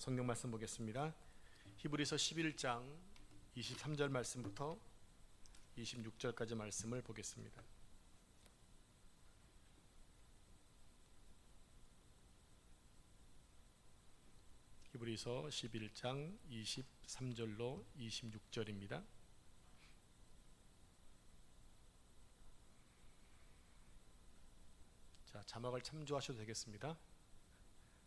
성경 말씀 보겠습니다. 히브리서 11장 23절 말씀부터 26절까지 말씀을 보겠습니다. 히브리서 11장 23절로 26절입니다. 자, 자막을 참조하셔도 되겠습니다.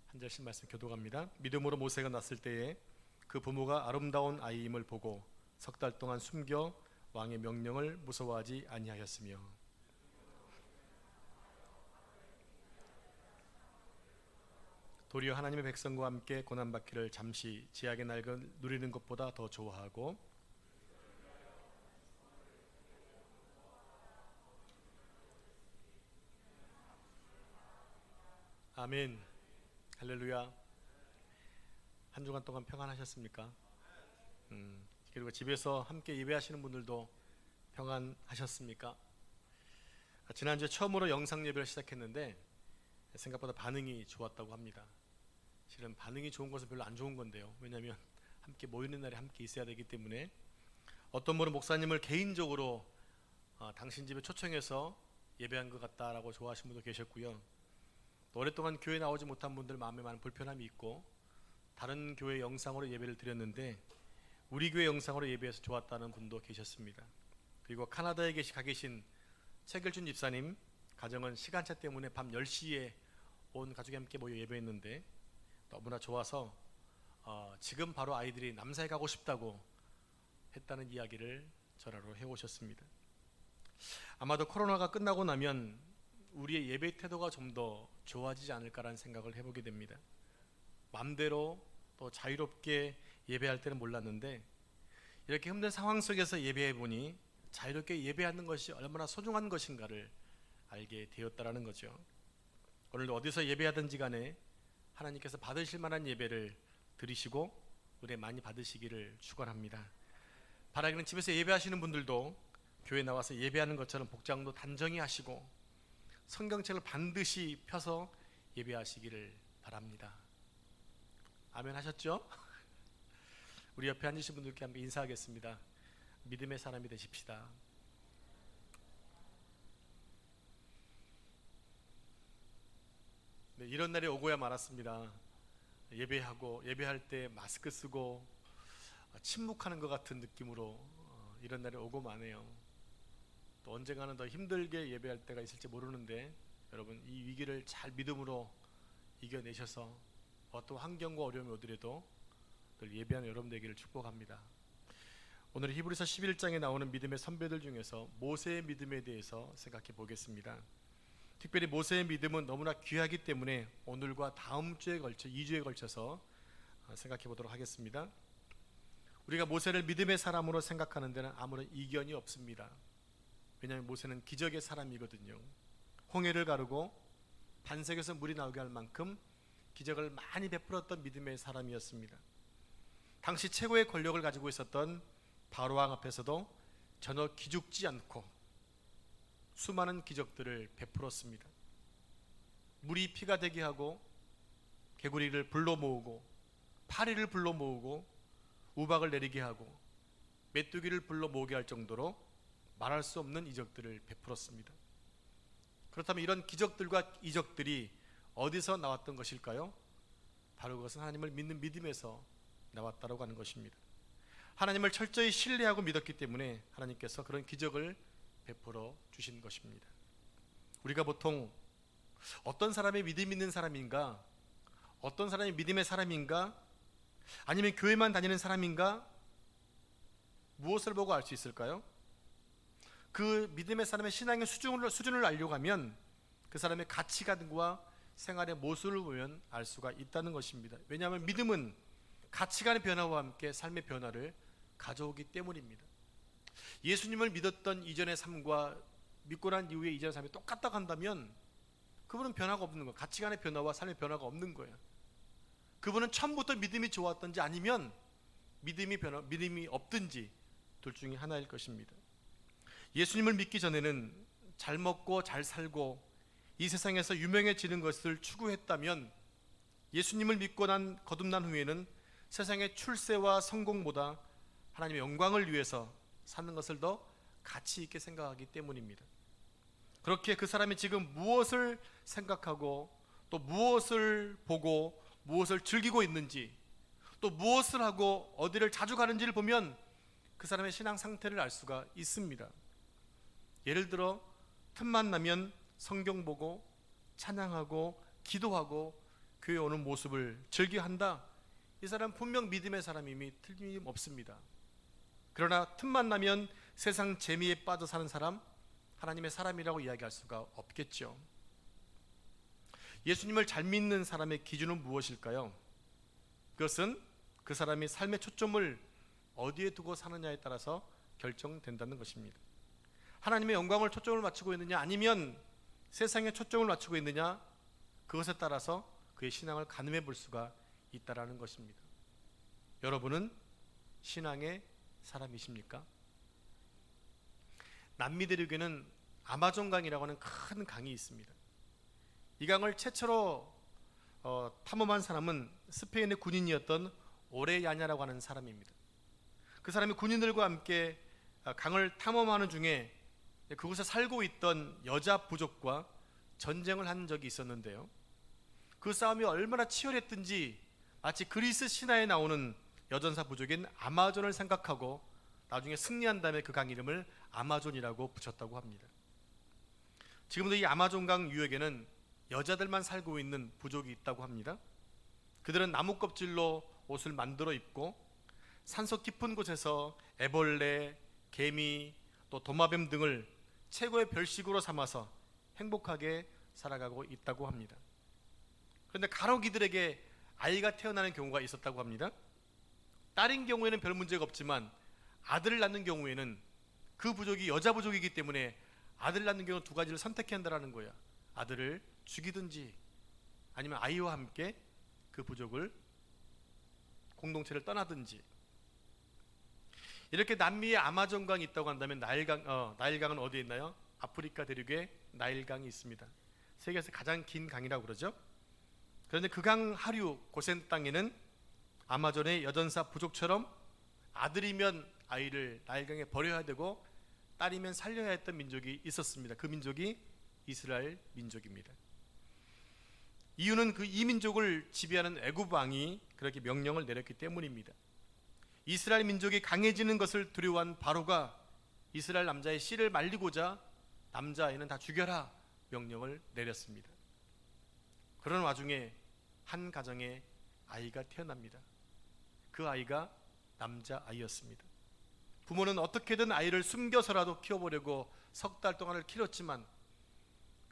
한 절씩 말씀 교독합니다. 믿음으로 모세가 났을 때에 그 부모가 아름다운 아이임을 보고 석 달 동안 숨겨 왕의 명령을 무서워하지 아니하였으며 도리어 하나님의 백성과 함께 고난받기를 잠시 제약의 날을 누리는 것보다 더 좋아하고 아멘. 할렐루야. 한 주간 동안 평안하셨습니까? 그리고 집에서 함께 예배하시는 분들도 평안하셨습니까? 지난주에 처음으로 영상 예배를 시작했는데 생각보다 반응이 좋았다고 합니다. 실은 반응이 좋은 것은 별로 안 좋은 건데요. 왜냐하면 함께 모이는 날에 함께 있어야 되기 때문에 어떤 분은 목사님을 개인적으로 당신 집에 초청해서 예배한 것 같다라고 좋아하시는 분도 계셨고요. 또 오랫동안 교회 나오지 못한 분들 마음에 많은 불편함이 있고 다른 교회 영상으로 예배를 드렸는데 우리 교회 영상으로 예배해서 좋았다는 분도 계셨습니다. 그리고 카나다에 가 계신 최길준 집사님 가정은 시간차 때문에 밤 10시에 온 가족이 함께 모여 예배했는데 너무나 좋아서 지금 바로 아이들이 남사에 가고 싶다고 했다는 이야기를 전화로 해오셨습니다. 아마도 코로나가 끝나고 나면 우리의 예배 태도가 좀 더 좋아지지 않을까라는 생각을 해보게 됩니다. 마음대로 또 자유롭게 예배할 때는 몰랐는데 이렇게 힘든 상황 속에서 예배해 보니 자유롭게 예배하는 것이 얼마나 소중한 것인가를 알게 되었다라는 거죠. 오늘도 어디서 예배하든지 간에 하나님께서 받으실 만한 예배를 드리시고 은혜 많이 받으시기를 축원합니다. 바라기는 집에서 예배하시는 분들도 교회 나와서 예배하는 것처럼 복장도 단정히 하시고 성경책을 반드시 펴서 예배하시기를 바랍니다. 아멘 하셨죠? 우리 옆에 앉으신 분들께 한번 인사하겠습니다. 믿음의 사람이 되십시다. 네, 이런 날이 오고야 말았습니다. 예배할 때 마스크 쓰고 침묵하는 것 같은 느낌으로 이런 날이 오고 마네요. 또 언젠가는 더 힘들게 예배할 때가 있을지 모르는데 여러분 이 위기를 잘 믿음으로 이겨내셔서 어떤 환경과 어려움이 오더라도 늘 예배하는 여러분 되기를 축복합니다. 오늘 히브리서 11장에 나오는 믿음의 선배들 중에서 모세의 믿음에 대해서 생각해 보겠습니다. 특별히 모세의 믿음은 너무나 귀하기 때문에 오늘과 다음 주에 걸쳐 2주에 걸쳐서 생각해 보도록 하겠습니다. 우리가 모세를 믿음의 사람으로 생각하는 데는 아무런 이견이 없습니다. 왜냐하면 모세는 기적의 사람이거든요. 홍해를 가르고 반석에서 물이 나오게 할 만큼 기적을 많이 베풀었던 믿음의 사람이었습니다. 당시 최고의 권력을 가지고 있었던 바로왕 앞에서도 전혀 기죽지 않고 수많은 기적들을 베풀었습니다. 물이 피가 되게 하고 개구리를 불러 모으고 파리를 불러 모으고 우박을 내리게 하고 메뚜기를 불러 모으게 할 정도로 말할 수 없는 이적들을 베풀었습니다. 그렇다면 이런 기적들과 이적들이 어디서 나왔던 것일까요? 바로 그것은 하나님을 믿는 믿음에서 나왔다고 하는 것입니다. 하나님을 철저히 신뢰하고 믿었기 때문에 하나님께서 그런 기적을 베풀어 주신 것입니다. 우리가 보통 어떤 사람이 믿음 있는 사람인가, 어떤 사람이 믿음의 사람인가, 아니면 교회만 다니는 사람인가, 무엇을 보고 알 수 있을까요? 그 믿음의 사람의 신앙의 수준을 알려고 하면 그 사람의 가치관과 생활의 모습을 보면 알 수가 있다는 것입니다. 왜냐하면 믿음은 가치관의 변화와 함께 삶의 변화를 가져오기 때문입니다. 예수님을 믿었던 이전의 삶과 믿고 난 이후의 이전의 삶이 똑같다고 한다면 그분은 변화가 없는 거예요. 가치관의 변화와 삶의 변화가 없는 거예요. 그분은 처음부터 믿음이 좋았던지 아니면 믿음이 없든지 둘 중에 하나일 것입니다. 예수님을 믿기 전에는 잘 먹고 잘 살고 이 세상에서 유명해지는 것을 추구했다면 예수님을 믿고 거듭난 후에는 세상의 출세와 성공보다 하나님의 영광을 위해서 사는 것을 더 가치 있게 생각하기 때문입니다. 그렇게 그 사람이 지금 무엇을 생각하고 또 무엇을 보고 무엇을 즐기고 있는지 또 무엇을 하고 어디를 자주 가는지를 보면 그 사람의 신앙 상태를 알 수가 있습니다. 예를 들어 틈만 나면 성경 보고 찬양하고 기도하고 교회 오는 모습을 즐겨한다. 이 사람 분명 믿음의 사람임이 틀림없습니다. 그러나 틈만 나면 세상 재미에 빠져 사는 사람, 하나님의 사람이라고 이야기할 수가 없겠죠. 예수님을 잘 믿는 사람의 기준은 무엇일까요? 그것은 그 사람이 삶의 초점을 어디에 두고 사느냐에 따라서 결정된다는 것입니다. 하나님의 영광을 초점을 맞추고 있느냐 아니면 세상에 초점을 맞추고 있느냐, 그것에 따라서 그의 신앙을 가늠해 볼 수가 있다라는 것입니다. 여러분은 신앙의 사람이십니까? 남미 대륙에는 아마존강이라고 하는 큰 강이 있습니다. 이 강을 최초로 탐험한 사람은 스페인의 군인이었던 오레야냐라고 하는 사람입니다. 그 사람이 군인들과 함께 강을 탐험하는 중에 그곳에 살고 있던 여자 부족과 전쟁을 한 적이 있었는데요, 그 싸움이 얼마나 치열했든지 마치 그리스 신화에 나오는 여전사 부족인 아마존을 생각하고 나중에 승리한 다음에 그 강 이름을 아마존이라고 붙였다고 합니다. 지금도 이 아마존강 유역에는 여자들만 살고 있는 부족이 있다고 합니다. 그들은 나무 껍질로 옷을 만들어 입고 산속 깊은 곳에서 애벌레, 개미, 또 도마뱀 등을 최고의 별식으로 삼아서 행복하게 살아가고 있다고 합니다. 그런데 간혹 이들에게 아이가 태어나는 경우가 있었다고 합니다. 딸인 경우에는 별 문제가 없지만 아들을 낳는 경우에는 그 부족이 여자 부족이기 때문에 아들 낳는 경우 두 가지를 선택해야 한다는 거야. 아들을 죽이든지 아니면 아이와 함께 그 부족을 공동체를 떠나든지. 이렇게 남미에 아마존강이 있다고 한다면 나일강은 어디에 있나요? 아프리카 대륙에 나일강이 있습니다. 세계에서 가장 긴 강이라고 그러죠. 그런데 그 강 하류 고센 땅에는 아마존의 여전사 부족처럼 아들이면 아이를 나일강에 버려야 되고 딸이면 살려야 했던 민족이 있었습니다. 그 민족이 이스라엘 민족입니다. 이유는 그 이 민족을 지배하는 애굽 왕이 그렇게 명령을 내렸기 때문입니다. 이스라엘 민족이 강해지는 것을 두려워한 바로가 이스라엘 남자의 씨를 말리고자 남자아이는 다 죽여라 명령을 내렸습니다. 그런 와중에 한 가정에 아이가 태어납니다. 그 아이가 남자아이였습니다. 부모는 어떻게든 아이를 숨겨서라도 키워보려고 석 달 동안을 키웠지만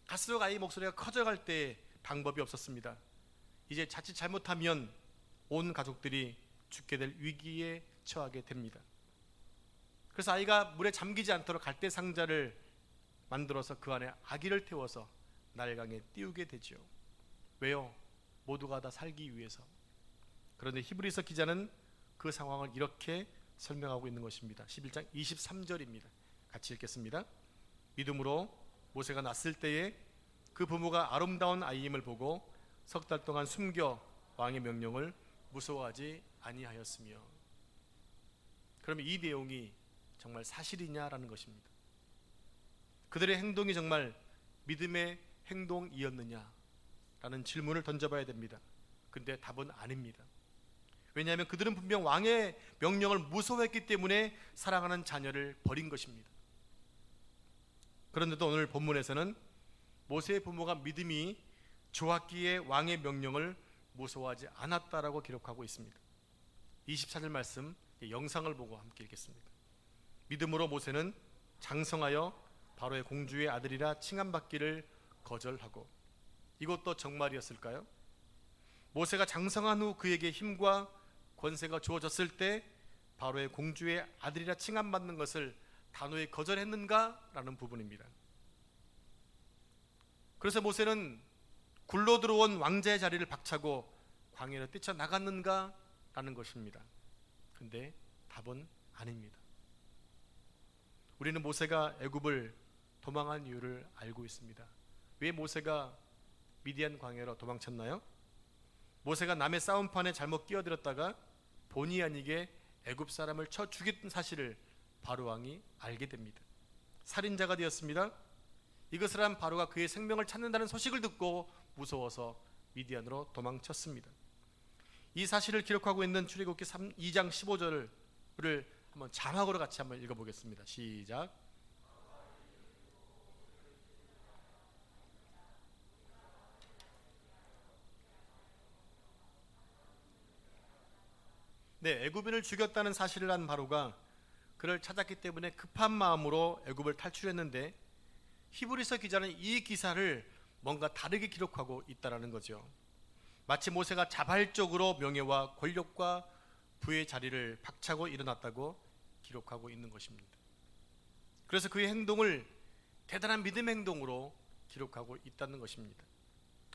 갈수록 아이 목소리가 커져갈 때 방법이 없었습니다. 이제 자칫 잘못하면 온 가족들이 죽게 될 위기에 처하게 됩니다. 그래서 아이가 물에 잠기지 않도록 갈대 상자를 만들어서 그 안에 아기를 태워서 나일강에 띄우게 되죠. 왜요? 모두가 다 살기 위해서. 그런데 히브리서 기자는 그 상황을 이렇게 설명하고 있는 것입니다. 11장 23절입니다. 같이 읽겠습니다. 믿음으로 모세가 낳았을 때에 그 부모가 아름다운 아이임을 보고 석 달 동안 숨겨 왕의 명령을 무서워하지 아니하였으며. 그러면 이 내용이 정말 사실이냐라는 것입니다. 그들의 행동이 정말 믿음의 행동이었느냐라는 질문을 던져봐야 됩니다. 근데 답은 아닙니다. 왜냐하면 그들은 분명 왕의 명령을 무서워했기 때문에 사랑하는 자녀를 버린 것입니다. 그런데도 오늘 본문에서는 모세의 부모가 믿음이 좋았기에 왕의 명령을 무서워하지 않았다라고 기록하고 있습니다. 24절 말씀 영상을 보고 함께 읽겠습니다. 믿음으로 모세는 장성하여 바로의 공주의 아들이라 칭함받기를 거절하고. 이것도 정말이었을까요? 모세가 장성한 후 그에게 힘과 권세가 주어졌을 때 바로의 공주의 아들이라 칭함받는 것을 단호히 거절했는가? 라는 부분입니다. 그래서 모세는 굴러 들어온 왕자의 자리를 박차고 광야로 뛰쳐나갔는가? 라는 것입니다. 근데 답은 아닙니다. 우리는 모세가 애굽을 도망한 이유를 알고 있습니다. 왜 모세가 미디안 광야로 도망쳤나요? 모세가 남의 싸움판에 잘못 끼어들었다가 본의 아니게 애굽 사람을 쳐 죽였던 사실을 바로 왕이 알게 됩니다. 살인자가 되었습니다. 이것을 한 바로가 그의 생명을 찾는다는 소식을 듣고 무서워서 미디안으로 도망쳤습니다. 이 사실을 기록하고 있는 출애굽기 2장 15절을 한번 자막으로 같이 한번 읽어보겠습니다. 시작. 네, 애굽인을 죽였다는 사실을 한 바로가 그를 찾았기 때문에 급한 마음으로 애굽을 탈출했는데 히브리서 기자는 이 기사를 뭔가 다르게 기록하고 있다는 거죠. 마치 모세가 자발적으로 명예와 권력과 부의 자리를 박차고 일어났다고 기록하고 있는 것입니다. 그래서 그의 행동을 대단한 믿음의 행동으로 기록하고 있다는 것입니다.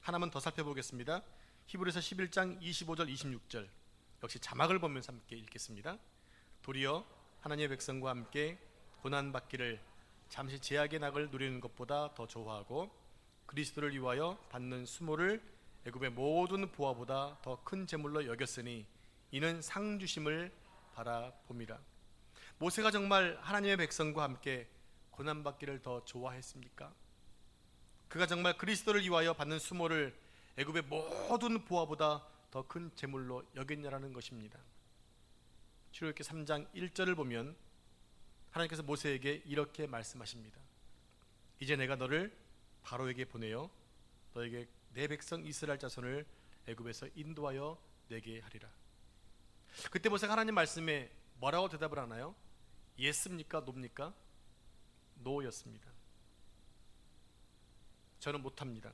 하나만 더 살펴보겠습니다. 히브리서 11장 25절 26절 역시 자막을 보면서 함께 읽겠습니다. 도리어 하나님의 백성과 함께 고난받기를 잠시 제약의 낙을 누리는 것보다 더 좋아하고 그리스도를 위하여 받는 수모를 애굽의 모든 보화보다 더 큰 재물로 여겼으니 이는 상 주심을 바라봅니다. 모세가 정말 하나님의 백성과 함께 고난받기를 더 좋아했습니까? 그가 정말 그리스도를 위하여 받는 수모를 애굽의 모든 보화보다 더 큰 재물로 여겼냐라는 것입니다. 출애굽기 3장 1절을 보면 하나님께서 모세에게 이렇게 말씀하십니다. 이제 내가 너를 바로에게 보내어 너에게 내 백성 이스라엘 자손을 애굽에서 인도하여 내게 하리라. 그때 모세가 하나님 말씀에 뭐라고 대답을 하나요? 예스입니까? 노입니까? 노였습니다. 저는 못합니다.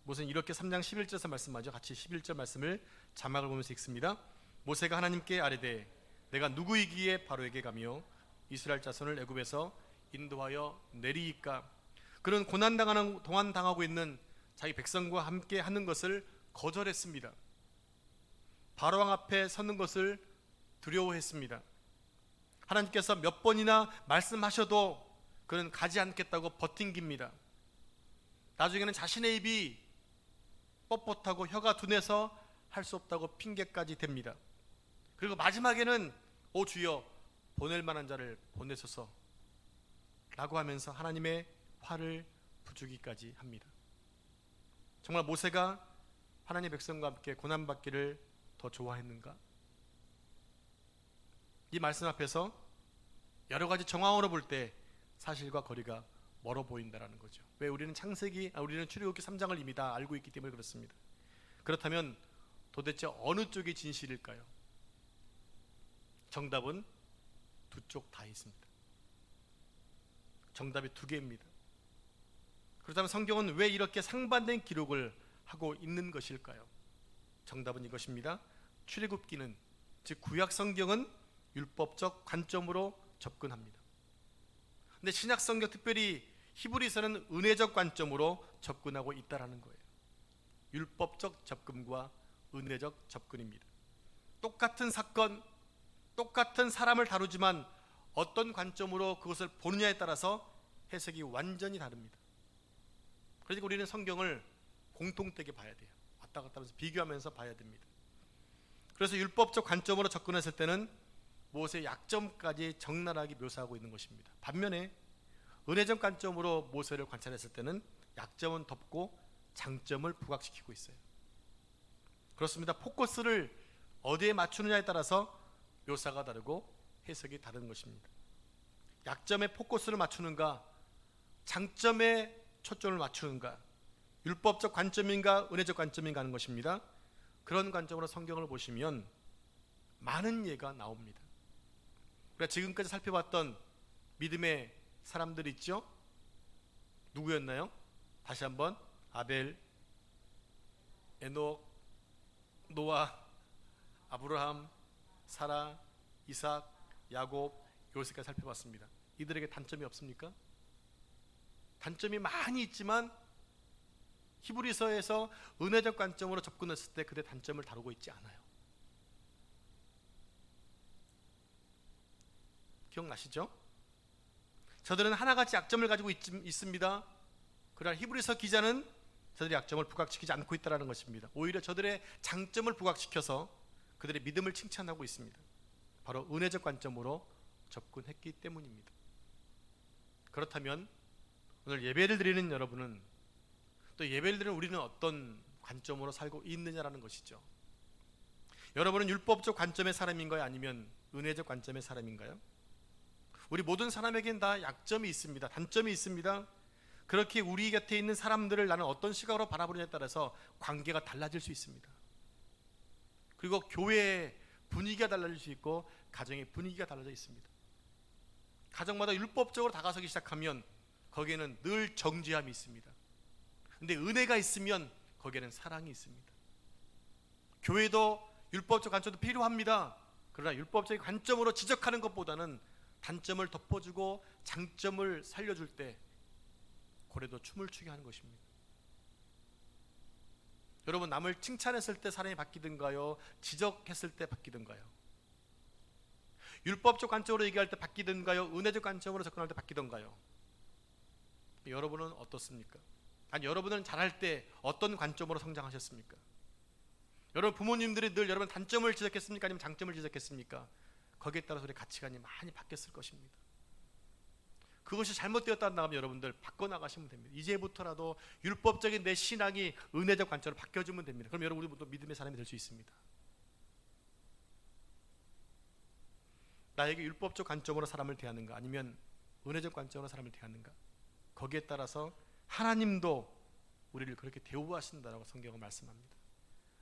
모세는 이렇게 3장 11절에서 말씀하죠. 같이 11절 말씀을 자막을 보면서 읽습니다. 모세가 하나님께 아뢰되 내가 누구이기에 바로에게 가며 이스라엘 자손을 애굽에서 인도하여 내리이까? 그는 고난당하고 있는 자기 백성과 함께 하는 것을 거절했습니다. 바로왕 앞에 서는 것을 두려워했습니다. 하나님께서 몇 번이나 말씀하셔도 그는 가지 않겠다고 버팅깁니다. 나중에는 자신의 입이 뻣뻣하고 혀가 둔해서 할 수 없다고 핑계까지 댑니다. 그리고 마지막에는 오 주여 보낼 만한 자를 보내소서 라고 하면서 하나님의 화를 부추기까지 합니다. 정말 모세가 하나님의 백성과 함께 고난받기를 더 좋아했는가? 이 말씀 앞에서 여러 가지 정황으로 볼 때 사실과 거리가 멀어 보인다는 거죠. 왜? 우리는 출애굽기 3장을 이미 다 알고 있기 때문에 그렇습니다. 그렇다면 도대체 어느 쪽이 진실일까요? 정답은 두 쪽 다 있습니다. 정답이 두 개입니다. 그렇다면 성경은 왜 이렇게 상반된 기록을 하고 있는 것일까요? 정답은 이것입니다. 출애굽기는, 즉 구약 성경은 율법적 관점으로 접근합니다. 근데 신약 성경, 특별히 히브리서는 은혜적 관점으로 접근하고 있다는 거예요. 율법적 접근과 은혜적 접근입니다. 똑같은 사건, 똑같은 사람을 다루지만 어떤 관점으로 그것을 보느냐에 따라서 해석이 완전히 다릅니다. 그러니까 우리는 성경을 공통되게 봐야 돼요. 왔다 갔다 하면서 비교하면서 봐야 됩니다. 그래서 율법적 관점으로 접근했을 때는 모세의 약점까지 적나라하게 묘사하고 있는 것입니다. 반면에 은혜적 관점으로 모세를 관찰했을 때는 약점은 덮고 장점을 부각시키고 있어요. 그렇습니다. 포커스를 어디에 맞추느냐에 따라서 묘사가 다르고 해석이 다른 것입니다. 약점에 포커스를 맞추는가, 장점에 초점을 맞추는가, 율법적 관점인가 은혜적 관점인가 하는 것입니다. 그런 관점으로 성경을 보시면 많은 예가 나옵니다. 우리가 지금까지 살펴봤던 믿음의 사람들 있죠? 누구였나요? 다시 한번 아벨, 에녹, 노아, 아브라함, 사라, 이삭, 야곱, 요셉까지 살펴봤습니다. 이들에게 단점이 없습니까? 단점이 많이 있지만 히브리서에서 은혜적 관점으로 접근했을 때 그들의 단점을 다루고 있지 않아요. 기억나시죠? 저들은 하나같이 약점을 가지고 있습니다. 그러나 히브리서 기자는 저들의 약점을 부각시키지 않고 있다는 것입니다. 오히려 저들의 장점을 부각시켜서 그들의 믿음을 칭찬하고 있습니다. 바로 은혜적 관점으로 접근했기 때문입니다. 그렇다면 오늘 예배를 드리는 여러분은, 또 예배를 드리는 우리는 어떤 관점으로 살고 있느냐라는 것이죠. 여러분은 율법적 관점의 사람인가요? 아니면 은혜적 관점의 사람인가요? 우리 모든 사람에겐 다 약점이 있습니다. 단점이 있습니다. 그렇게 우리 곁에 있는 사람들을 나는 어떤 시각으로 바라보느냐에 따라서 관계가 달라질 수 있습니다. 그리고 교회의 분위기가 달라질 수 있고 가정의 분위기가 달라져 있습니다. 가정마다 율법적으로 다가서기 시작하면 거기에는 늘 정죄함이 있습니다. 근데 은혜가 있으면 거기에는 사랑이 있습니다. 교회도 율법적 관점도 필요합니다. 그러나 율법적인 관점으로 지적하는 것보다는 단점을 덮어주고 장점을 살려줄 때 고래도 춤을 추게 하는 것입니다. 여러분, 남을 칭찬했을 때 사랑이 바뀌든가요? 지적했을 때 바뀌든가요? 율법적 관점으로 얘기할 때 바뀌든가요? 은혜적 관점으로 접근할 때 바뀌든가요? 여러분은 어떻습니까? 아니, 여러분은 잘할 때 어떤 관점으로 성장하셨습니까? 여러분 부모님들이 늘 여러분 단점을 지적했습니까? 아니면 장점을 지적했습니까? 거기에 따라서 우리 가치관이 많이 바뀌었을 것입니다. 그것이 잘못되었다 하면 여러분들 바꿔나가시면 됩니다. 이제부터라도 율법적인 내 신앙이 은혜적 관점으로 바뀌어주면 됩니다. 그럼 여러분, 우리 모두 믿음의 사람이 될 수 있습니다. 나에게 율법적 관점으로 사람을 대하는가, 아니면 은혜적 관점으로 사람을 대하는가, 거기에 따라서 하나님도 우리를 그렇게 대우하신다라고 성경은 말씀합니다.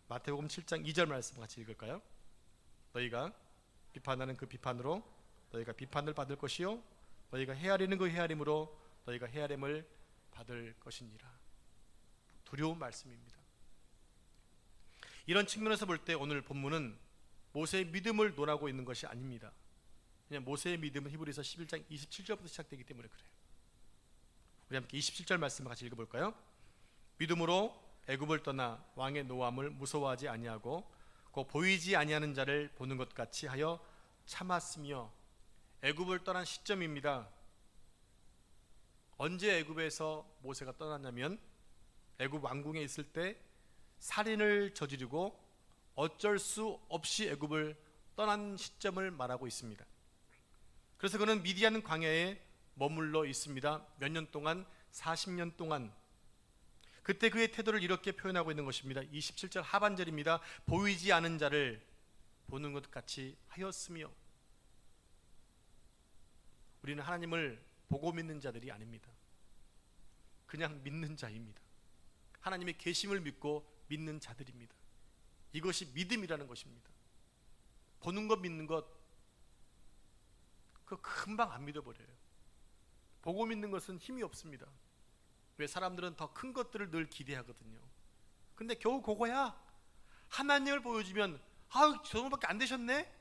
마태복음 7장 2절 말씀 같이 읽을까요? 너희가 비판하는 그 비판으로 너희가 비판을 받을 것이요, 너희가 헤아리는 그 헤아림으로 너희가 헤아림을 받을 것이니라. 두려운 말씀입니다. 이런 측면에서 볼 때 오늘 본문은 모세의 믿음을 논하고 있는 것이 아닙니다. 그냥 모세의 믿음은 히브리서 11장 27절부터 시작되기 때문에 그래요. 우리 함께 27절 말씀을 같이 읽어볼까요? 믿음으로 애굽을 떠나 왕의 노함을 무서워하지 아니하고 곧 보이지 아니하는 자를 보는 것 같이 하여 참았으며. 애굽을 떠난 시점입니다. 언제 애굽에서 모세가 떠났냐면 애굽 왕궁에 있을 때 살인을 저지르고 어쩔 수 없이 애굽을 떠난 시점을 말하고 있습니다. 그래서 그는 미디안 광야에 머물러 있습니다. 몇 년 동안? 40년 동안. 그때 그의 태도를 이렇게 표현하고 있는 것입니다. 27절 하반절입니다. 보이지 않은 자를 보는 것 같이 하였으며. 우리는 하나님을 보고 믿는 자들이 아닙니다. 그냥 믿는 자입니다. 하나님의 계심을 믿고 믿는 자들입니다. 이것이 믿음이라는 것입니다. 보는 것 믿는 것, 그거 금방 안 믿어버려요. 보고 믿는 것은 힘이 없습니다. 왜? 사람들은 더 큰 것들을 늘 기대하거든요. 근데 겨우 그거야. 하나님을 보여주면 아유 저 정도밖에 안 되셨네?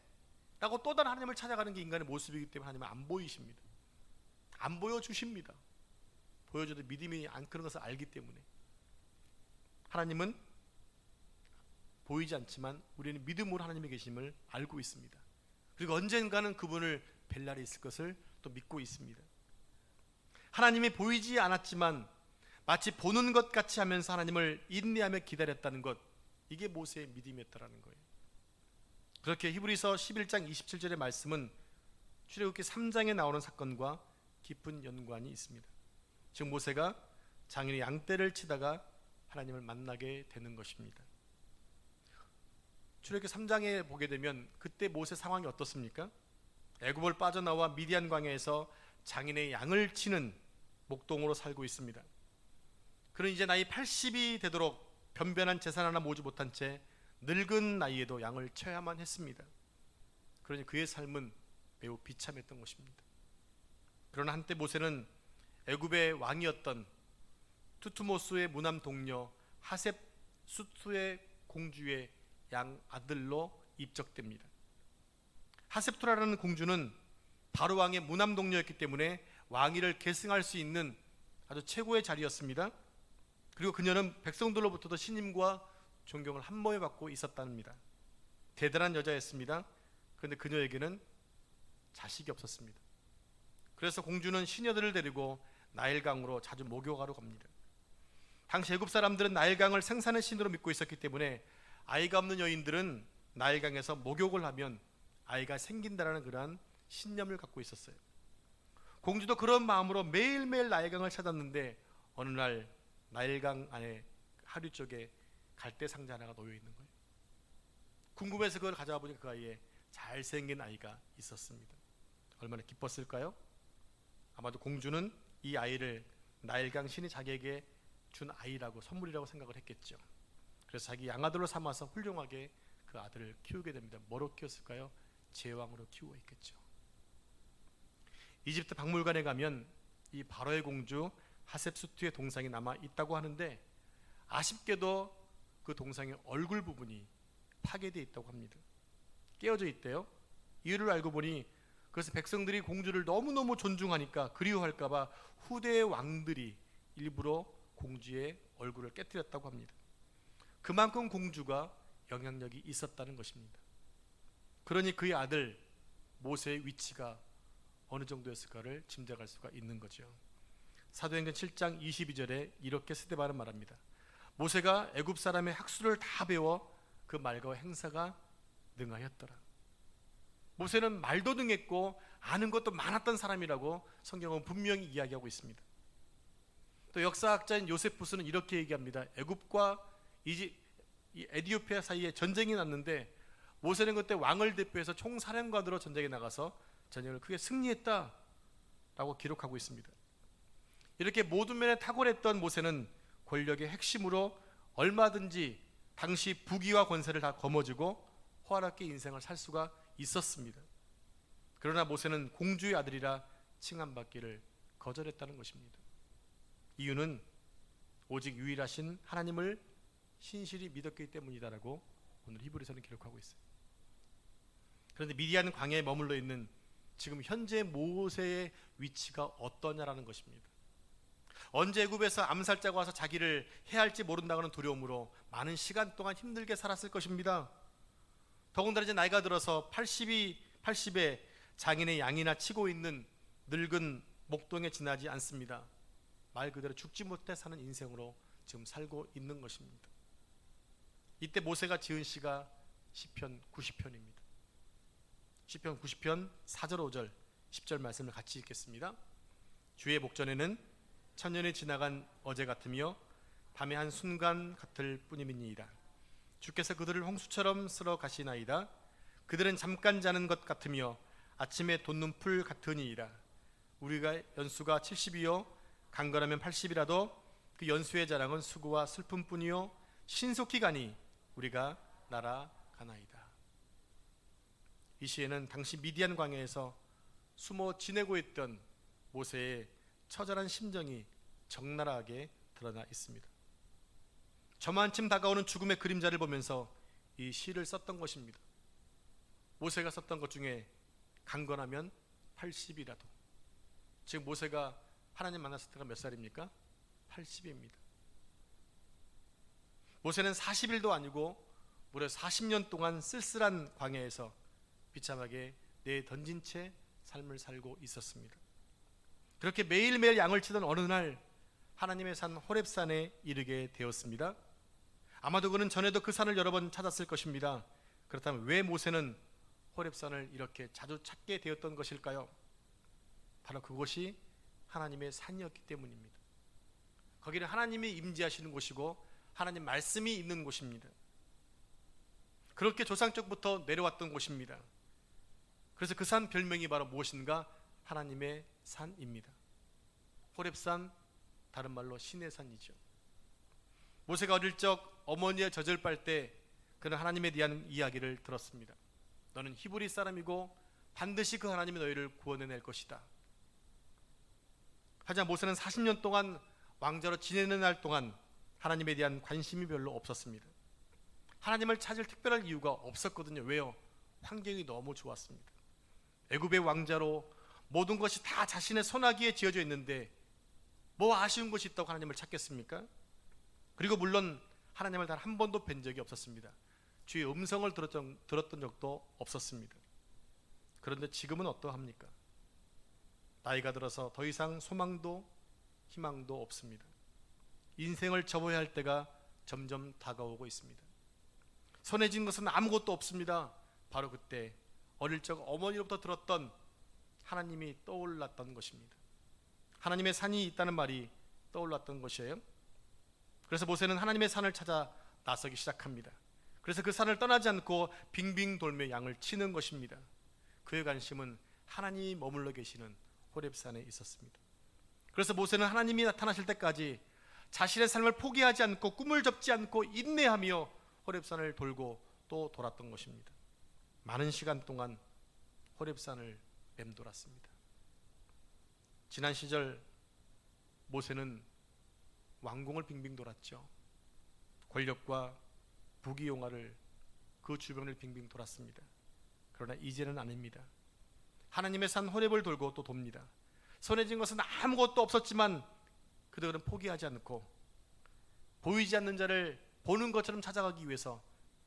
라고 또 다른 하나님을 찾아가는 게 인간의 모습이기 때문에 하나님은 안 보이십니다. 안 보여주십니다. 보여줘도 믿음이 안 크는 것을 알기 때문에. 하나님은 보이지 않지만 우리는 믿음으로 하나님의 계심을 알고 있습니다. 그리고 언젠가는 그분을 뵐 날이 있을 것을 또 믿고 있습니다. 하나님이 보이지 않았지만 마치 보는 것 같이 하면서 하나님을 인내하며 기다렸다는 것, 이게 모세의 믿음이었다라는 거예요. 그렇게 히브리서 11장 27절의 말씀은 출애굽기 3장에 나오는 사건과 깊은 연관이 있습니다. 즉 모세가 장인의 양떼를 치다가 하나님을 만나게 되는 것입니다. 출애굽기 3장에 보게 되면 그때 모세 상황이 어떻습니까? 애굽을 빠져나와 미디안 광야에서 장인의 양을 치는 목동으로 살고 있습니다. 그는 이제 나이 80이 되도록 변변한 재산 하나 모으지 못한 채 늙은 나이에도 양을 쳐야만 했습니다. 그러니 그의 삶은 매우 비참했던 것입니다. 그러나 한때 모세는 애굽의 왕이었던 투트모스의 무남 동료 하셉수트의 공주의 양 아들로 입적됩니다. 하셉투라라는 공주는 바로 왕의 무남 동료였기 때문에 왕위를 계승할 수 있는 아주 최고의 자리였습니다. 그리고 그녀는 백성들로부터도 신임과 존경을 한 몸에 받고 있었답니다. 대단한 여자였습니다. 그런데 그녀에게는 자식이 없었습니다. 그래서 공주는 시녀들을 데리고 나일강으로 자주 목욕하러 갑니다. 당시 애굽 사람들은 나일강을 생산의 신으로 믿고 있었기 때문에 아이가 없는 여인들은 나일강에서 목욕을 하면 아이가 생긴다라는 그러한 신념을 갖고 있었어요. 공주도 그런 마음으로 매일매일 나일강을 찾았는데 어느 날 나일강 안에 하류 쪽에 갈대 상자 하나가 놓여 있는 거예요. 궁금해서 그걸 가져와 보니까 그 아이에 잘생긴 아이가 있었습니다. 얼마나 기뻤을까요? 아마도 공주는 이 아이를 나일강 신이 자기에게 준 아이라고, 선물이라고 생각을 했겠죠. 그래서 자기 양아들로 삼아서 훌륭하게 그 아들을 키우게 됩니다. 뭐로 키웠을까요? 제왕으로 키우고 있겠죠. 이집트 박물관에 가면 이 바로의 공주 하셉수트의 동상이 남아 있다고 하는데 아쉽게도 그 동상의 얼굴 부분이 파괴되어 있다고 합니다. 깨어져 있대요. 이유를 알고 보니 그래서 백성들이 공주를 너무너무 존중하니까 그리워할까봐 후대의 왕들이 일부러 공주의 얼굴을 깨뜨렸다고 합니다. 그만큼 공주가 영향력이 있었다는 것입니다. 그러니 그의 아들 모세의 위치가 어느 정도였을까를 짐작할 수가 있는 거죠. 사도행전 7장 22절에 이렇게 스데반은 말합니다. 모세가 애굽 사람의 학수를 다 배워 그 말과 행사가 능하였더라. 모세는 말도 능했고 아는 것도 많았던 사람이라고 성경은 분명히 이야기하고 있습니다. 또 역사학자인 요세푸스는 이렇게 얘기합니다. 애굽과 에디오피아 사이에 전쟁이 났는데 모세는 그때 왕을 대표해서 총사령관으로 전쟁에 나가서 전쟁을 크게 승리했다라고 기록하고 있습니다. 이렇게 모든 면에 탁월했던 모세는 권력의 핵심으로 얼마든지 당시 부귀와 권세를 다 거머쥐고 호화롭게 인생을 살 수가 있었습니다. 그러나 모세는 공주의 아들이라 칭함받기를 거절했다는 것입니다. 이유는 오직 유일하신 하나님을 신실히 믿었기 때문이다라고 오늘 히브리서는 기록하고 있어요. 그런데 미디안 광야에 머물러 있는 지금 현재 모세의 위치가 어떠냐라는 것입니다. 언제 애굽에서 암살자가 와서 자기를 해할지 모른다는 두려움으로 많은 시간 동안 힘들게 살았을 것입니다. 더군다나 이제 나이가 들어서 80에 장인의 양이나 치고 있는 늙은 목동에 지나지 않습니다. 말 그대로 죽지 못해 사는 인생으로 지금 살고 있는 것입니다. 이때 모세가 지은 시가 시편 90편입니다. 시편 90편 4절 5절 10절 말씀을 같이 읽겠습니다. 주의 목전에는 천년이 지나간 어제 같으며 밤의 한 순간 같을 뿐임이니이다. 주께서 그들을 홍수처럼 쓸어 가시나이다. 그들은 잠깐 자는 것 같으며 아침에 돋는 풀 같으니이다. 우리가 연수가 70이요 강건하면 80이라도 그 연수의 자랑은 수고와 슬픔뿐이요 신속히 가니 우리가 날아가나이다. 이 시에는 당시 미디안 광야에서 숨어 지내고 있던 모세의 처절한 심정이 적나라하게 드러나 있습니다. 저만침 다가오는 죽음의 그림자를 보면서 이 시를 썼던 것입니다. 모세가 썼던 것 중에 강건하면 80이라도, 지금 모세가 하나님 만났을 때가 몇 살입니까? 80입니다. 모세는 40일도 아니고 무려 40년 동안 쓸쓸한 광야에서 비참하게 내던진 채 삶을 살고 있었습니다. 그렇게 매일매일 양을 치던 어느 날 하나님의 산 호렙산에 이르게 되었습니다. 아마도 그는 전에도 그 산을 여러 번 찾았을 것입니다. 그렇다면 왜 모세는 호렙산을 이렇게 자주 찾게 되었던 것일까요? 바로 그곳이 하나님의 산이었기 때문입니다. 거기는 하나님이 임재하시는 곳이고 하나님 말씀이 있는 곳입니다. 그렇게 조상적부터 내려왔던 곳입니다. 그래서 그 산 별명이 바로 무엇인가? 하나님의 산입니다. 호렙산, 다른 말로 신의 산이죠. 모세가 어릴 적 어머니의 젖을 빨 때 그는 하나님에 대한 이야기를 들었습니다. 너는 히브리 사람이고 반드시 그 하나님이 너희를 구원해낼 것이다. 하지만 모세는 40년 동안 왕자로 지내는 날 동안 하나님에 대한 관심이 별로 없었습니다. 하나님을 찾을 특별한 이유가 없었거든요. 왜요? 환경이 너무 좋았습니다. 애굽의 왕자로 모든 것이 다 자신의 손아귀에 지어져 있는데 뭐 아쉬운 것이 있다고 하나님을 찾겠습니까? 그리고 물론 하나님을 단 한 번도 뵌 적이 없었습니다. 주의 음성을 들었던 적도 없었습니다. 그런데 지금은 어떠합니까? 나이가 들어서 더 이상 소망도 희망도 없습니다. 인생을 접어야 할 때가 점점 다가오고 있습니다. 손에 쥔 것은 아무것도 없습니다. 바로 그때 어릴 적 어머니로부터 들었던 하나님이 떠올랐던 것입니다. 하나님의 산이 있다는 말이 떠올랐던 것이에요. 그래서 모세는 하나님의 산을 찾아 나서기 시작합니다. 그래서 그 산을 떠나지 않고 빙빙 돌며 양을 치는 것입니다. 그의 관심은 하나님이 머물러 계시는 호렙산에 있었습니다. 그래서 모세는 하나님이 나타나실 때까지 자신의 삶을 포기하지 않고 꿈을 접지 않고 인내하며 호렙산을 돌고 또 돌았던 것입니다. 많은 시간 동안 호렙산을 맴돌았습니다. 지난 시절 모세는 왕궁을 빙빙 돌았죠. 권력과 부귀영화를 그 주변을 빙빙 돌았습니다. 그러나 이제는 아닙니다. 하나님의 산 호렙을 돌고 또 돕니다. 손에 쥔 것은 아무것도 없었지만 그들은 포기하지 않고 보이지 않는 자를 보는 것처럼 찾아가기 위해서,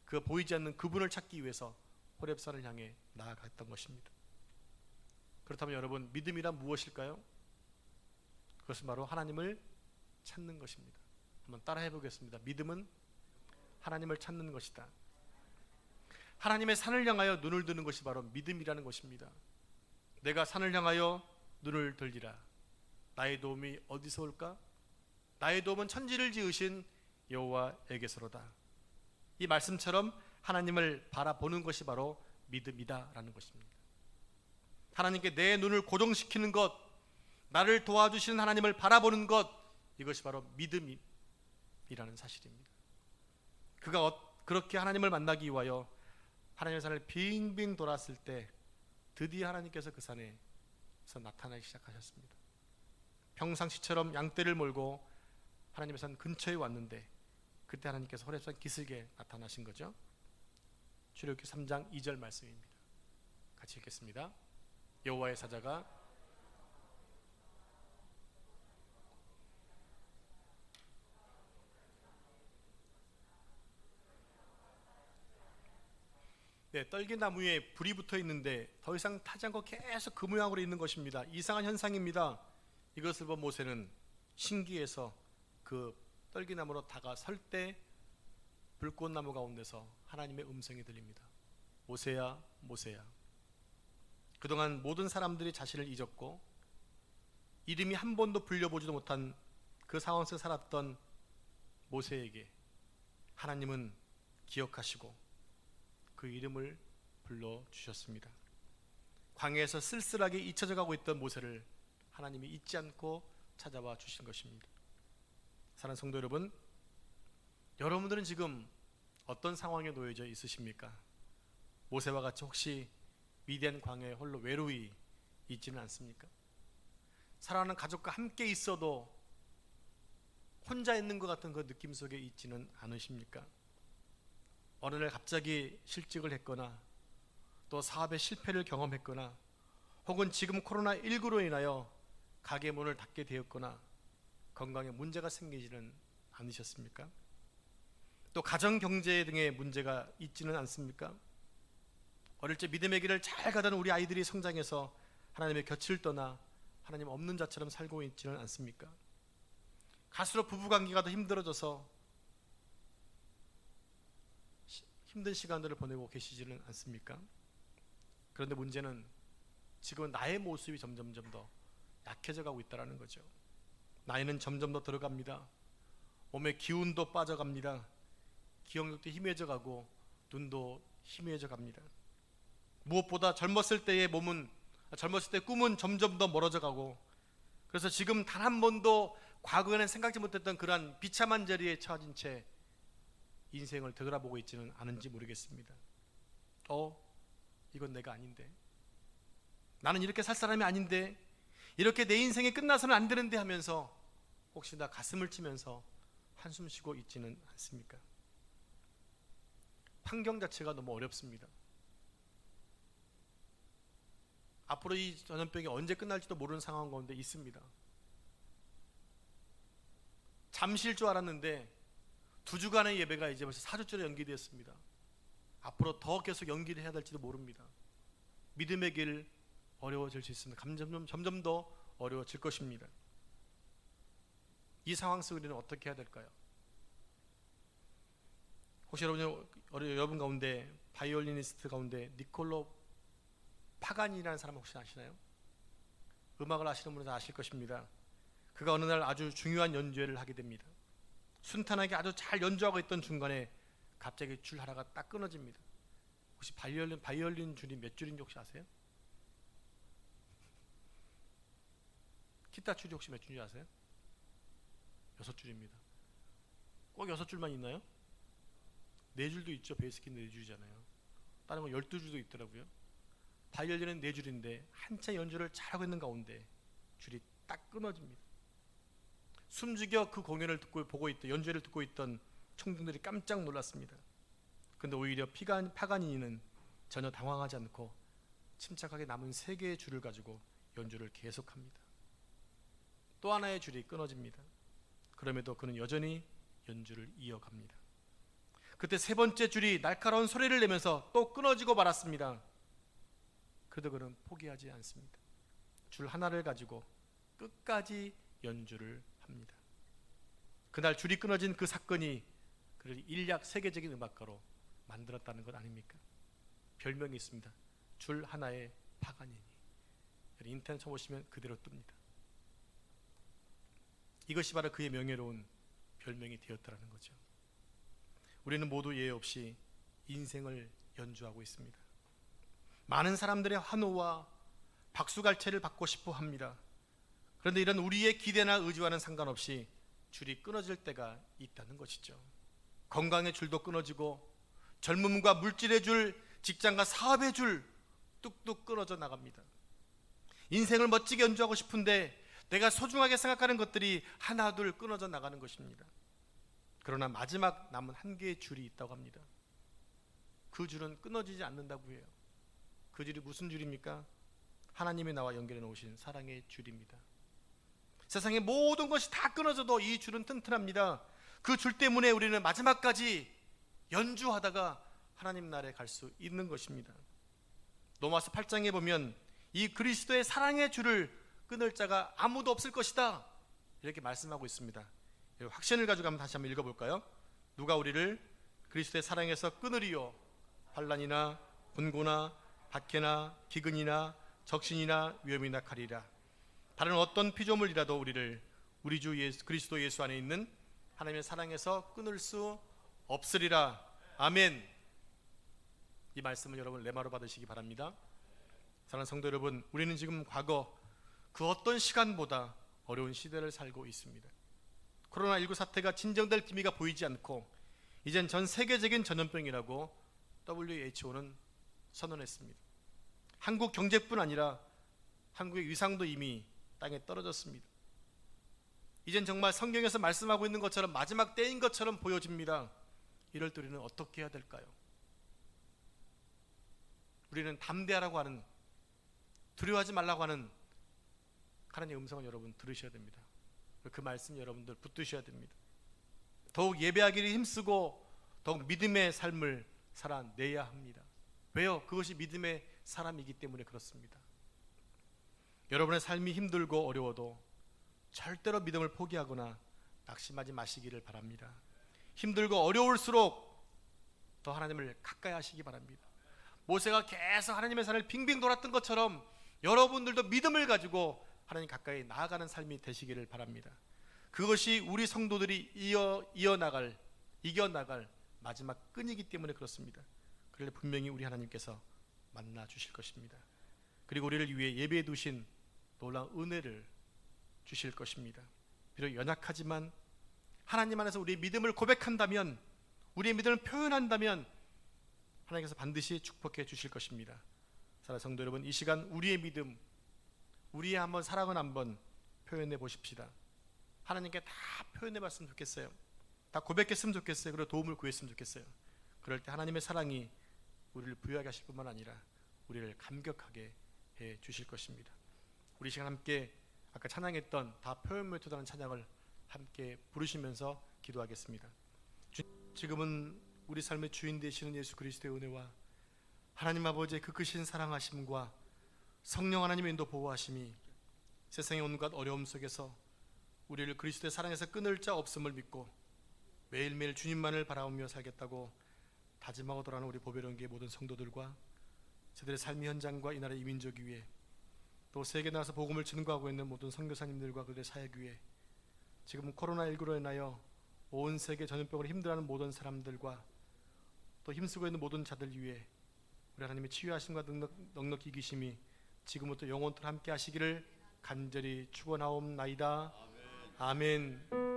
그 보이지 않는 그분을 찾기 위해서 호렙산을 향해 나아갔던 것입니다. 그렇다면 여러분, 믿음이란 무엇일까요? 그것은 바로 하나님을 찾는 것입니다. 한번 따라해 보겠습니다. 믿음은 하나님을 찾는 것이다. 하나님의 산을 향하여 눈을 드는 것이 바로 믿음이라는 것입니다. 내가 산을 향하여 눈을 들리라. 나의 도움이 어디서 올까? 나의 도움은 천지를 지으신 여호와에게서로다. 이 말씀처럼 하나님을 바라보는 것이 바로 믿음이다라는 것입니다. 하나님께 내 눈을 고정시키는 것, 나를 도와주시는 하나님을 바라보는 것, 이것이 바로 믿음이라는 사실입니다. 그가 그렇게 하나님을 만나기 위하여 하나님의 산을 빙빙 돌았을 때 드디어 하나님께서 그 산에서 나타나기 시작하셨습니다. 평상시처럼 양떼를 몰고 하나님의 산 근처에 왔는데 그때 하나님께서 호렙산 기슭에 나타나신 거죠. 출애굽기 3장 2절 말씀입니다. 같이 읽겠습니다. 여호와의 사자가 떨기나무에 불이 붙어 있는데 더 이상 타지 않고 계속 그 모양으로 있는 것입니다. 이상한 현상입니다. 이것을 본 모세는 신기해서 그 떨기나무로 다가설 때 불꽃나무 가운데서 하나님의 음성이 들립니다. 모세야, 모세야. 그동안 모든 사람들이 자신을 잊었고 이름이 한 번도 불려보지도 못한 그 상황 속에 살았던 모세에게 하나님은 기억하시고 그 이름을 불러주셨습니다. 광야에서 쓸쓸하게 잊혀져 가고 있던 모세를 하나님이 잊지 않고 찾아와 주신 것입니다. 사랑하는 성도 여러분, 여러분들은 지금 어떤 상황에 놓여져 있으십니까? 모세와 같이 혹시 미디안 광야에 홀로 외로이 있지는 않습니까? 사랑하는 가족과 함께 있어도 혼자 있는 것 같은 그 느낌 속에 있지는 않으십니까? 어느 날 갑자기 실직을 했거나 또 사업의 실패를 경험했거나 혹은 지금 코로나19로 인하여 가게 문을 닫게 되었거나 건강에 문제가 생기지는 않으셨습니까? 또 가정 경제 등의 문제가 있지는 않습니까? 어릴 적 믿음의 길을 잘 가던 우리 아이들이 성장해서 하나님의 곁을 떠나 하나님 없는 자처럼 살고 있지는 않습니까? 갈수록 부부관계가 더 힘들어져서 힘든 시간들을 보내고 계시지는 않습니까? 그런데 문제는 지금은 나의 모습이 점점점 더 약해져 가고 있다는 거죠. 나이는 점점 더 들어갑니다. 몸의 기운도 빠져갑니다. 기억력도 희미해져 가고 눈도 희미해져 갑니다. 무엇보다 젊었을 때의 꿈은 점점 더 멀어져 가고, 그래서 지금 단 한 번도 과거에는 생각지 못했던 그러한 비참한 자리에 처해진 채 인생을 되돌아보고 있지는 않은지 모르겠습니다. 이건 내가 아닌데, 나는 이렇게 살 사람이 아닌데, 이렇게 내 인생이 끝나서는 안 되는데 하면서 혹시나 가슴을 치면서 한숨 쉬고 있지는 않습니까? 환경 자체가 너무 어렵습니다. 앞으로 이 전염병이 언제 끝날지도 모르는 상황 가운데 있습니다. 잠시일 줄 알았는데 2주간의 예배가 이제 벌써 4주째로 연기되었습니다. 앞으로 더 계속 연기를 해야 될지도 모릅니다. 믿음의 길 어려워질 수 있습니다. 점점 더 어려워질 것입니다. 이 상황 속에 우리는 어떻게 해야 될까요? 혹시 여러분 가운데 바이올리니스트 가운데 니콜로 파가니라는 사람 혹시 아시나요? 음악을 아시는 분은 아실 것입니다. 그가 어느 날 아주 중요한 연주회를 하게 됩니다. 순탄하게 아주 잘 연주하고 있던 중간에 갑자기 줄 하나가 딱 끊어집니다. 혹시 바이올린 줄이 몇 줄인지 혹시 아세요? 기타 줄이 혹시 몇 줄인지 아세요? 6줄입니다. 꼭 6줄만 있나요? 4줄도 있죠. 베이스키 4줄이잖아요. 다른 거 12줄도 있더라고요. 바이올린은 4줄인데 한참 연주를 잘하고 있는 가운데 줄이 딱 끊어집니다. 숨죽여 그 공연을 보고 있던, 연주회를 듣고 있던 청중들이 깜짝 놀랐습니다. 근데 오히려 파가니니는 전혀 당황하지 않고 침착하게 남은 3개의 줄을 가지고 연주를 계속합니다. 또 하나의 줄이 끊어집니다. 그럼에도 그는 여전히 연주를 이어갑니다. 그때 3번째 줄이 날카로운 소리를 내면서 또 끊어지고 말았습니다. 그래도 그는 포기하지 않습니다. 줄 하나를 가지고 끝까지 연주를 합니다. 그날 줄이 끊어진 그 사건이 그를 일약 세계적인 음악가로 만들었다는 것 아닙니까? 별명이 있습니다. 줄 하나의 파가니니. 인터넷 쳐보시면 그대로 뜹니다. 이것이 바로 그의 명예로운 별명이 되었다는 거죠. 우리는 모두 예외 없이 인생을 연주하고 있습니다. 많은 사람들의 환호와 박수갈채를 받고 싶어 합니다. 그런데 이런 우리의 기대나 의지와는 상관없이 줄이 끊어질 때가 있다는 것이죠. 건강의 줄도 끊어지고 젊음과 물질의 줄, 직장과 사업의 줄 뚝뚝 끊어져 나갑니다. 인생을 멋지게 연주하고 싶은데 내가 소중하게 생각하는 것들이 하나둘 끊어져 나가는 것입니다. 그러나 마지막 남은 한 개의 줄이 있다고 합니다. 그 줄은 끊어지지 않는다고 해요. 그 줄이 무슨 줄입니까? 하나님이 나와 연결해 놓으신 사랑의 줄입니다. 세상의 모든 것이 다 끊어져도 이 줄은 튼튼합니다. 그 줄 때문에 우리는 마지막까지 연주하다가 하나님 나라에 갈 수 있는 것입니다. 로마서 8장에 보면 이 그리스도의 사랑의 줄을 끊을 자가 아무도 없을 것이다, 이렇게 말씀하고 있습니다. 확신을 가지고 한번 다시 한번 읽어볼까요? 누가 우리를 그리스도의 사랑에서 끊으리요? 환난이나 분고나 박해나 기근이나 적신이나 위험이나 칼이라. 다른 어떤 피조물이라도 우리를 우리 주 그리스도 예수 안에 있는 하나님의 사랑에서 끊을 수 없으리라. 아멘. 이 말씀을 여러분 레마로 받으시기 바랍니다. 사랑하는 성도 여러분, 우리는 지금 과거 그 어떤 시간보다 어려운 시대를 살고 있습니다. 코로나19 사태가 진정될 기미가 보이지 않고 이젠 전 세계적인 전염병이라고 WHO는 선언했습니다. 한국 경제뿐 아니라 한국의 위상도 이미 땅에 떨어졌습니다. 이젠 정말 성경에서 말씀하고 있는 것처럼 마지막 때인 것처럼 보여집니다. 이럴 때 우리는 어떻게 해야 될까요? 우리는 담대하라고 하는, 두려워하지 말라고 하는 하나님의 음성을 여러분 들으셔야 됩니다. 그 말씀 여러분들 붙드셔야 됩니다. 더욱 예배하기를 힘쓰고 더욱 믿음의 삶을 살아내야 합니다. 왜요? 그것이 믿음의 사람이기 때문에 그렇습니다. 여러분의 삶이 힘들고 어려워도 절대로 믿음을 포기하거나 낙심하지 마시기를 바랍니다. 힘들고 어려울수록 더 하나님을 가까이 하시기 바랍니다. 모세가 계속 하나님의 산을 빙빙 돌았던 것처럼 여러분들도 믿음을 가지고 하나님 가까이 나아가는 삶이 되시기를 바랍니다. 그것이 우리 성도들이 이겨나갈 마지막 끈이기 때문에 그렇습니다. 그런데 분명히 우리 하나님께서 만나 주실 것입니다. 그리고 우리를 위해 예배해 두신 놀라운 은혜를 주실 것입니다. 비록 연약하지만 하나님 안에서 우리의 믿음을 고백한다면, 우리의 믿음을 표현한다면 하나님께서 반드시 축복해 주실 것입니다. 사랑하는 성도 여러분, 이 시간 우리의 믿음, 우리의 한번 사랑을 한번 표현해 보십시다. 하나님께 다 표현해 봤으면 좋겠어요. 다 고백했으면 좋겠어요. 그리고 도움을 구했으면 좋겠어요. 그럴 때 하나님의 사랑이 우리를 부유하게 하실 뿐만 아니라 우리를 감격하게 해 주실 것입니다. 우리 시간 함께 아까 찬양했던 다 표현 못하는 찬양을 함께 부르시면서 기도하겠습니다. 지금은 우리 삶의 주인 되시는 예수 그리스도의 은혜와 하나님 아버지의 그 크신 사랑하심과 성령 하나님의 인도 보호하심이 세상의 온갖 어려움 속에서 우리를 그리스도의 사랑에서 끊을 자 없음을 믿고 매일매일 주님만을 바라보며 살겠다고 다짐하고 돌아가는 우리 보배론교회 모든 성도들과 저들의 삶의 현장과 이 나라의 이민족 위에 또 세계 나라에서 복음을 증거하고 있는 모든 선교사님들과 그들의 사역 위에 지금 코로나19로 인하여 온 세계 전염병으로 힘들어하는 모든 사람들과 또 힘쓰고 있는 모든 자들 위에 우리 하나님의 치유하심과 넉넉히 이기심이 지금부터 영원토록 함께 하시기를 간절히 축원하옵나이다. 아멘.